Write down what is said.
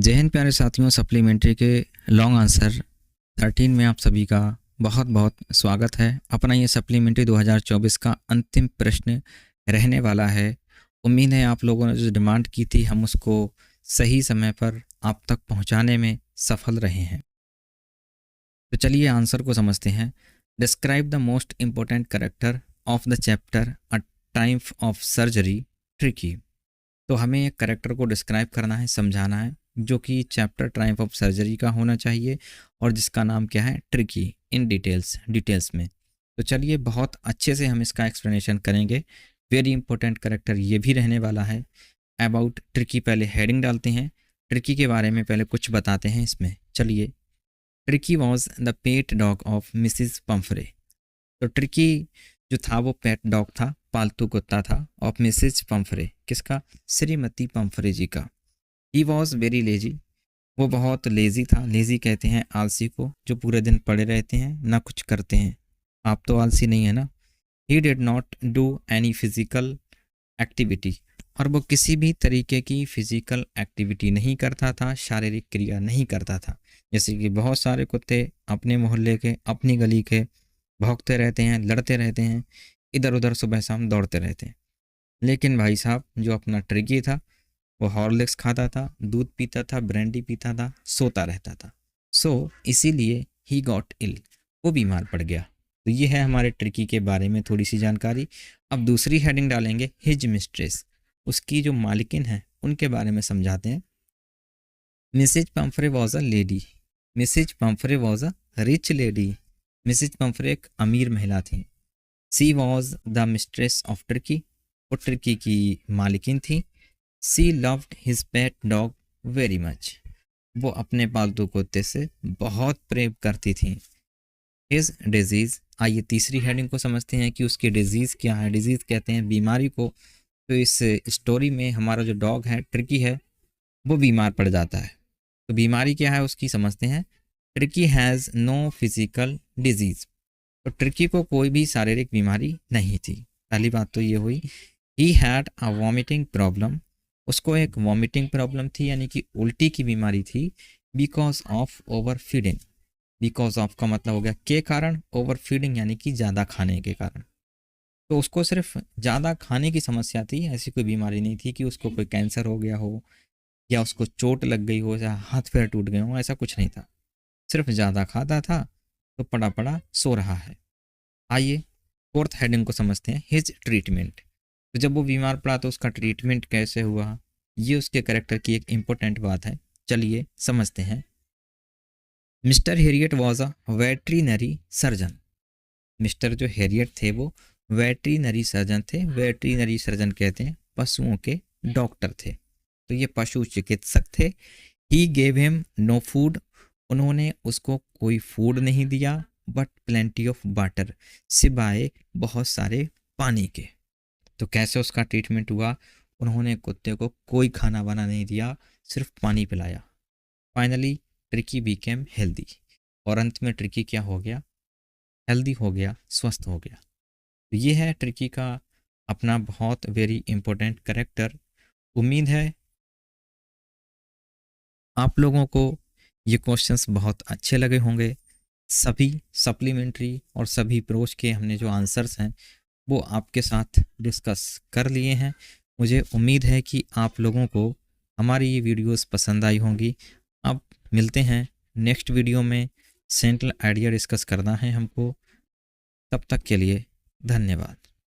जय हिंद प्यारे साथियों, सप्लीमेंट्री के लॉन्ग आंसर 13 में आप सभी का बहुत बहुत स्वागत है। अपना ये सप्लीमेंट्री 2024 का अंतिम प्रश्न रहने वाला है। उम्मीद है आप लोगों ने जो डिमांड की थी हम उसको सही समय पर आप तक पहुंचाने में सफल रहे हैं। तो चलिए आंसर को समझते हैं। Describe the most important character of the chapter a time of surgery tricky. तो हमें एक कैरेक्टर को डिस्क्राइब करना है, समझाना है, जो कि चैप्टर ट्रायम्फ ऑफ सर्जरी का होना चाहिए और जिसका नाम क्या है, ट्रिकी, इन डिटेल्स में। तो चलिए बहुत अच्छे से हम इसका एक्सप्लेनेशन करेंगे। वेरी इंपॉर्टेंट कैरेक्टर ये भी रहने वाला है। अबाउट ट्रिकी पहले हेडिंग डालते हैं, ट्रिकी के बारे में पहले कुछ बताते हैं इसमें। चलिए, Tricki was the pet dog of Mrs Pumphrey. तो ट्रिकी जो था वो पेट डॉग था, पालतू कुत्ता था, ऑफ मिसिज पम्फरे, किसका, श्रीमती पम्फरे जी का। ही वॉज वेरी लेजी, वो बहुत लेजी था। लेजी कहते हैं आलसी को, जो पूरे दिन पड़े रहते हैं, ना कुछ करते हैं। आप तो आलसी नहीं है ना। He did not do any physical activity, और वो किसी भी तरीके की फिजिकल एक्टिविटी नहीं करता था, शारीरिक क्रिया नहीं करता था। जैसे कि बहुत सारे कुत्ते अपने मोहल्ले के, अपनी गली के भौंकते रहते हैं, लड़ते रहते हैं, इधर उधर सुबह शाम दौड़ते रहते हैं। लेकिन भाई साहब जो अपना ट्रिकी था वो हॉर्लिक्स खाता था, दूध पीता था, ब्रांडी पीता था, सोता रहता था। इसीलिए ही गॉट इल, वो बीमार पड़ गया। तो ये है हमारे ट्रिकी के बारे में थोड़ी सी जानकारी। अब दूसरी हेडिंग डालेंगे, हिज मिस्ट्रेस, उसकी जो मालिकिन है उनके बारे में समझाते हैं। Mrs Pumphrey was a lady, Mrs Pumphrey was a rich lady, Mrs Pumphrey एक अमीर महिला थी। She was the mistress of Tricki, वो ट्रिकी की मालिकिन थी। She loved his pet dog very much, वो अपने पालतू कुत्ते से बहुत प्रेम करती थी। हिज डिजीज़, आइए तीसरी हेडिंग को समझते हैं कि उसकी डिजीज़ क्या है। डिजीज़ कहते हैं बीमारी को। तो इस स्टोरी में हमारा जो डॉग है, ट्रिकी है, वो बीमार पड़ जाता है। तो बीमारी क्या है उसकी समझते हैं। Tricky has no physical disease, तो ट्रिकी को कोई भी शारीरिक बीमारी नहीं थी। पहली बात तो ये हुई। He had a vomiting problem, उसको एक वॉमिटिंग प्रॉब्लम थी, यानी कि उल्टी की बीमारी थी। Because of over feeding, because of का मतलब हो गया के कारण, ओवर फीडिंग यानी कि ज़्यादा खाने के कारण। तो उसको सिर्फ ज़्यादा खाने की समस्या थी, ऐसी कोई बीमारी नहीं थी कि उसको कोई कैंसर हो गया हो या उसको चोट लग गई हो या हाथ पैर टूट गए हो, ऐसा कुछ नहीं था। सिर्फ ज़्यादा खाता था तो पड़ा पड़ा सो रहा है। आइए फोर्थ हेडिंग को समझते हैं, हिज ट्रीटमेंट। तो जब वो बीमार पड़ा तो उसका ट्रीटमेंट कैसे हुआ, ये उसके कैरेक्टर की एक इम्पोर्टेंट बात है। चलिए समझते हैं। Mister Harriet was a veterinary surgeon, mister जो हेरियट थे वो वेटरीनरी सर्जन थे। वेटरीनरी सर्जन कहते हैं पशुओं के डॉक्टर थे, तो ये पशु चिकित्सक थे। He gave him no food, उन्होंने उसको कोई फूड नहीं दिया, बट प्लेंटी ऑफ वाटर, सिवाय बहुत सारे पानी के। तो कैसे उसका ट्रीटमेंट हुआ, उन्होंने कुत्ते को कोई खाना वाना नहीं दिया, सिर्फ पानी पिलाया। फाइनली ट्रिकी बिकेम हेल्दी, और अंत में ट्रिकी क्या हो गया, हेल्दी हो गया, स्वस्थ हो गया। तो ये है ट्रिकी का अपना बहुत वेरी इंपॉर्टेंट कैरेक्टर। उम्मीद है आप लोगों को ये क्वेश्चंस बहुत अच्छे लगे होंगे। सभी सप्लीमेंट्री और सभी प्रोज के हमने जो आंसर्स हैं वो आपके साथ डिस्कस कर लिए हैं। मुझे उम्मीद है कि आप लोगों को हमारी ये वीडियोस पसंद आई होंगी। अब मिलते हैं नेक्स्ट वीडियो में। सेंट्रल आइडिया डिस्कस करना है हमको। तब तक के लिए धन्यवाद।